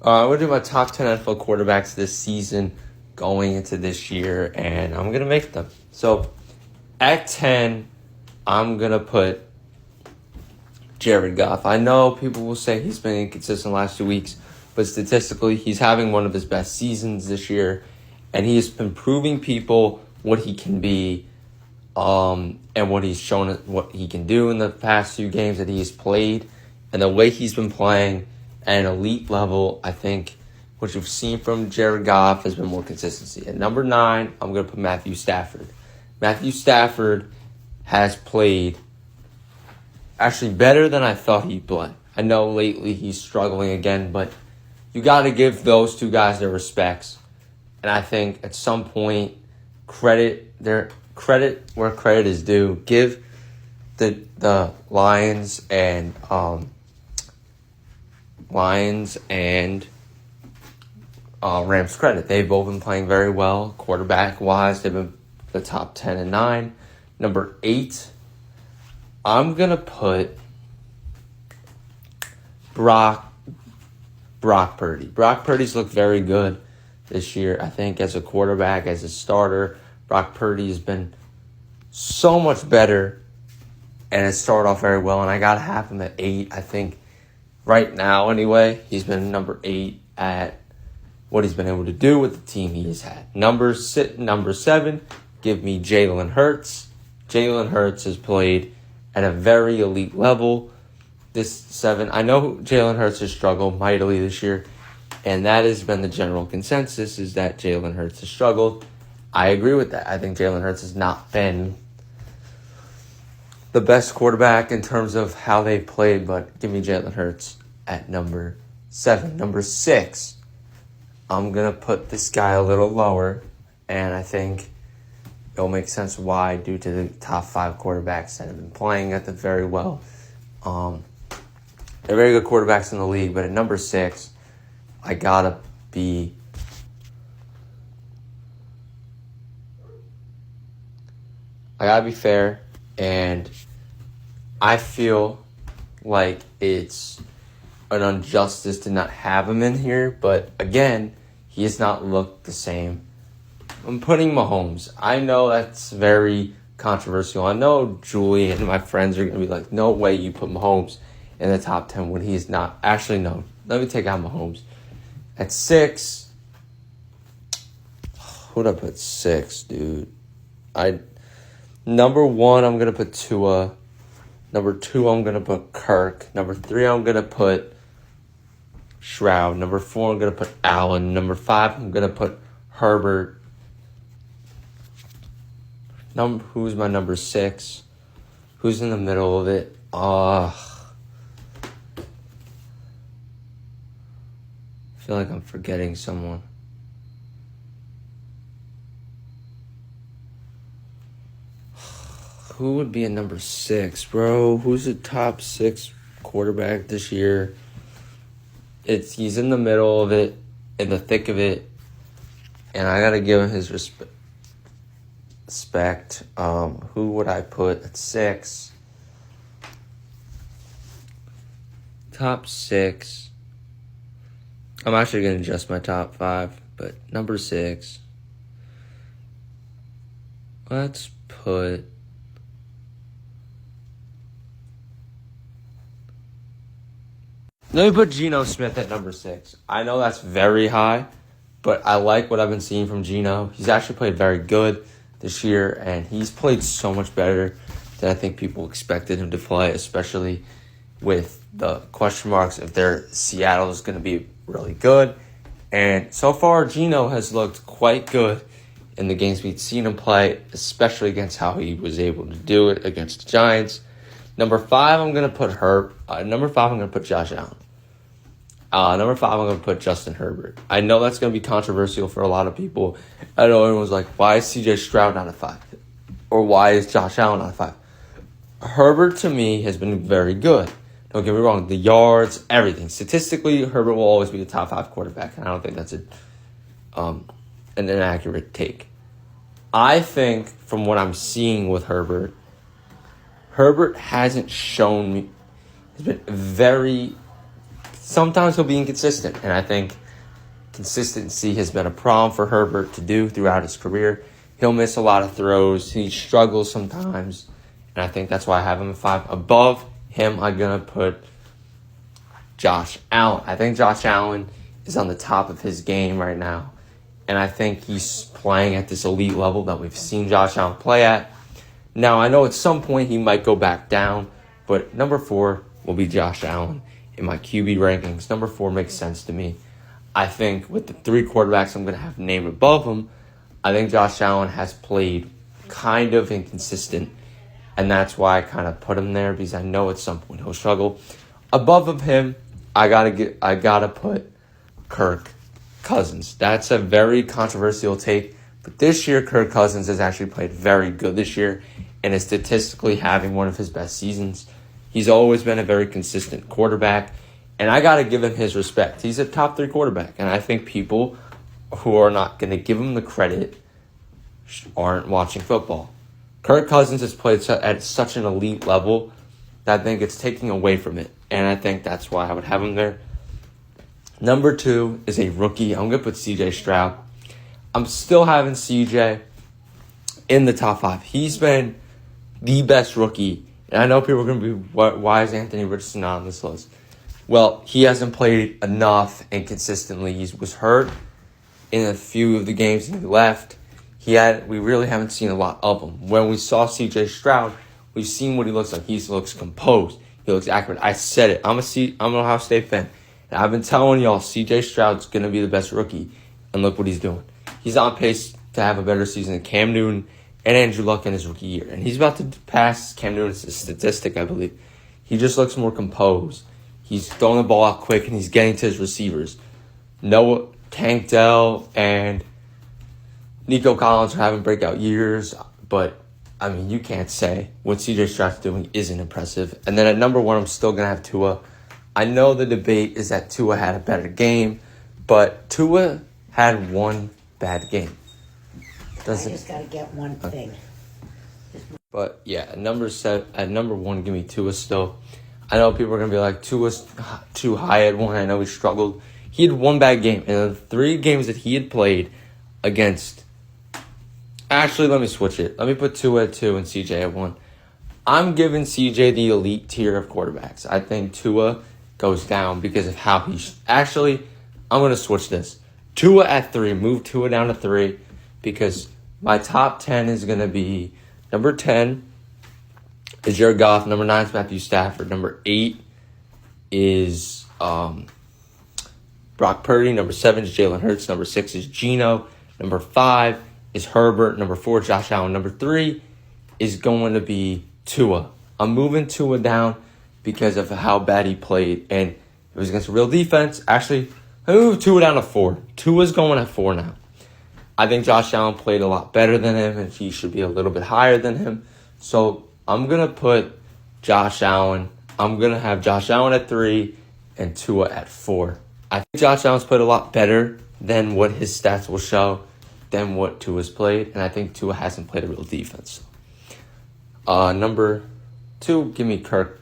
I'm going to do my top 10 NFL quarterbacks this season going into this year, and I'm going to make them. So, at 10, I'm going to put Jared Goff. I know people will say he's been inconsistent the last 2 weeks, but statistically, he's having one of his best seasons this year, and he has been proving people what he can be, and what he's shown, what he can do in the past few games that he's played, and the way he's been playing at an elite level. I think what you've seen from Jared Goff has been more consistency. At number 9, I'm going to put Matthew Stafford. Matthew Stafford has played actually better than I thought he'd play. I know lately he's struggling again, but you got to give those two guys their respects. And I think at some point, credit where credit is due. Give the Lions and Rams credit. They've both been playing very well. Quarterback-wise, they've been the top 10 and 9. Number 8, I'm going to put Brock Purdy. Brock Purdy's looked very good this year. I think as a quarterback, as a starter, Brock Purdy has been so much better and has started off very well. And I got to have him at 8. I think right now, anyway, he's been number 8 at what he's been able to do with the team he has had. Number 7, give me Jalen Hurts. Jalen Hurts has played at a very elite level. This 7, I know Jalen Hurts has struggled mightily this year, and that has been the general consensus, is that Jalen Hurts has struggled. I agree with that. I think Jalen Hurts has not been the best quarterback in terms of how they played, but give me Jalen Hurts at number 7. Number 6, I'm going to put this guy a little lower, and I think it'll make sense why, due to the top 5 quarterbacks that have been playing at them very well. They're very good quarterbacks in the league, but at number 6, I gotta be fair, and I feel like it's an injustice to not have him in here, but again, he has not looked the same. I'm putting Mahomes. I know that's very controversial. I know Julie and my friends are going to be like, no way you put Mahomes in the top 10 when he's not. Actually, no. Let me take out Mahomes. At 6, who'd I put 6, dude? Number 1, I'm going to put Tua. Number 2, I'm going to put Kirk. Number 3, I'm going to put Shroud. Number 4, I'm going to put Allen. Number 5, I'm going to put Herbert. Who's my number 6? Who's in the middle of it? I feel like I'm forgetting someone. Who would be a number 6, bro? Who's the top 6 quarterback this year? He's in the middle of it, in the thick of it, and I gotta give him his respect. Who would I put at 6? Top 6. I'm actually going to adjust my top 5, but number 6. Let's put... Let me put Geno Smith at number 6. I know that's very high, but I like what I've been seeing from Geno. He's actually played very good this year, and he's played so much better than I think people expected him to play, especially with the question marks if Seattle is going to be really good. And so far, Geno has looked quite good in the games we've seen him play, especially against how he was able to do it against the Giants. Number 5, I'm going to put Number 5, I'm going to put Josh Allen. Number 5, I'm going to put Justin Herbert. I know that's going to be controversial for a lot of people. I know everyone's like, why is CJ Stroud not a 5? Or why is Josh Allen not a 5? Herbert, to me, has been very good. Don't get me wrong. The yards, everything. Statistically, Herbert will always be the top 5 quarterback. And I don't think that's an inaccurate take. I think, from what I'm seeing with Herbert hasn't shown me. He's been very sometimes he'll be inconsistent. And I think consistency has been a problem for Herbert to do throughout his career. He'll miss a lot of throws. He struggles sometimes. And I think that's why I have him at 5. Above him, I'm going to put Josh Allen. I think Josh Allen is on the top of his game right now. And I think he's playing at this elite level that we've seen Josh Allen play at. Now, I know at some point he might go back down, but number 4 will be Josh Allen in my QB rankings. Number 4 makes sense to me. I think with the 3 quarterbacks I'm going to have named above him, I think Josh Allen has played kind of inconsistent, and that's why I kind of put him there, because I know at some point he'll struggle. Above of him, I gotta put Kirk Cousins. That's a very controversial take, but this year Kirk Cousins has actually played very good this year and is statistically having one of his best seasons. He's always been a very consistent quarterback, and I got to give him his respect. He's a top 3 quarterback, and I think people who are not going to give him the credit aren't watching football. Kirk Cousins has played at such an elite level that I think it's taking away from it, and I think that's why I would have him there. Number 2 is a rookie. I'm going to put C.J. Stroud. I'm still having C.J. in the top 5. He's been the best rookie, and I know people are going to be, why is Anthony Richardson not on this list? Well, he hasn't played enough and consistently. He was hurt in a few of the games and he left. We really haven't seen a lot of him. When we saw C.J. Stroud, we've seen what he looks like. He looks composed. He looks accurate. I said it. I'm an Ohio State fan. And I've been telling y'all C.J. Stroud's going to be the best rookie. And look what he's doing. He's on pace to have a better season than Cam Newton and Andrew Luck in his rookie year. And he's about to pass Cam Newton's statistic, I believe. He just looks more composed. He's throwing the ball out quick, and he's getting to his receivers. Noah, Tank Dell, and Nico Collins are having breakout years, but, I mean, you can't say what C.J. Stroud's doing isn't impressive. And then at number 1, I'm still going to have Tua. I know the debate is that Tua had a better game, but Tua had one bad game. I just got to get one thing. But, yeah, at number 1, give me Tua still. I know people are going to be like, Tua's too high at 1. I know he struggled. He had one bad game. And the 3 games that he had played against... Actually, let me switch it. Let me put Tua at 2 and CJ at 1. I'm giving CJ the elite tier of quarterbacks. I think Tua goes down because of how he's... Actually, I'm going to switch this. Tua at 3. Move Tua down to 3 because my top 10 is going to be number 10 is Jared Goff. Number 9 is Matthew Stafford. Number 8 is Brock Purdy. Number 7 is Jalen Hurts. Number 6 is Geno. Number 5 is Herbert. Number 4 is Josh Allen. Number 3 is going to be Tua. I'm moving Tua down because of how bad he played. And it was against a real defense. Actually, I moved Tua down to 4. Tua's going at 4 now. I think Josh Allen played a lot better than him, and he should be a little bit higher than him. So I'm going to put Josh Allen. I'm going to have Josh Allen at 3 and Tua at 4. I think Josh Allen's played a lot better than what his stats will show than what Tua's played, and I think Tua hasn't played a real defense. Number 2, give me Kirk.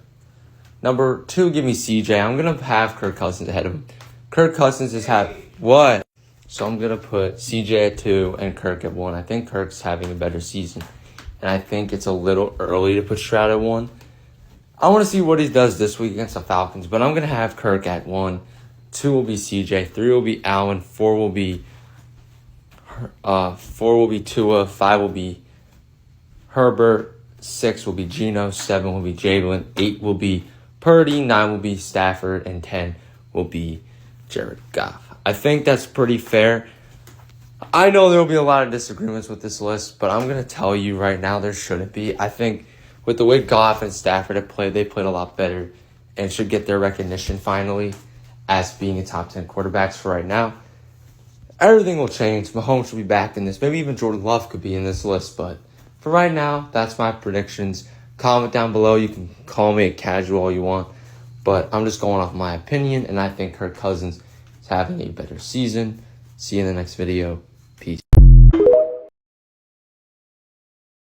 Number 2, give me CJ. I'm going to have Kirk Cousins ahead of him. Kirk Cousins is what? So I'm going to put CJ at 2 and Kirk at 1. I think Kirk's having a better season. And I think it's a little early to put Stroud at 1. I want to see what he does this week against the Falcons. But I'm going to have Kirk at 1. 2 will be CJ. 3 will be Allen. 4 will be Tua. 5 will be Herbert. 6 will be Geno. 7 will be Jalen. 8 will be Purdy. 9 will be Stafford. And 10 will be Jared Goff. I think that's pretty fair. I know there will be a lot of disagreements with this list, but I'm going to tell you right now there shouldn't be. I think with the way Goff and Stafford have played, they played a lot better and should get their recognition finally as being a top 10 quarterbacks for right now. Everything will change. Mahomes should be back in this. Maybe even Jordan Love could be in this list, but for right now, that's my predictions. Comment down below. You can call me a casual all you want, but I'm just going off my opinion, and I think Kirk Cousins is having a better season. See you in the next video.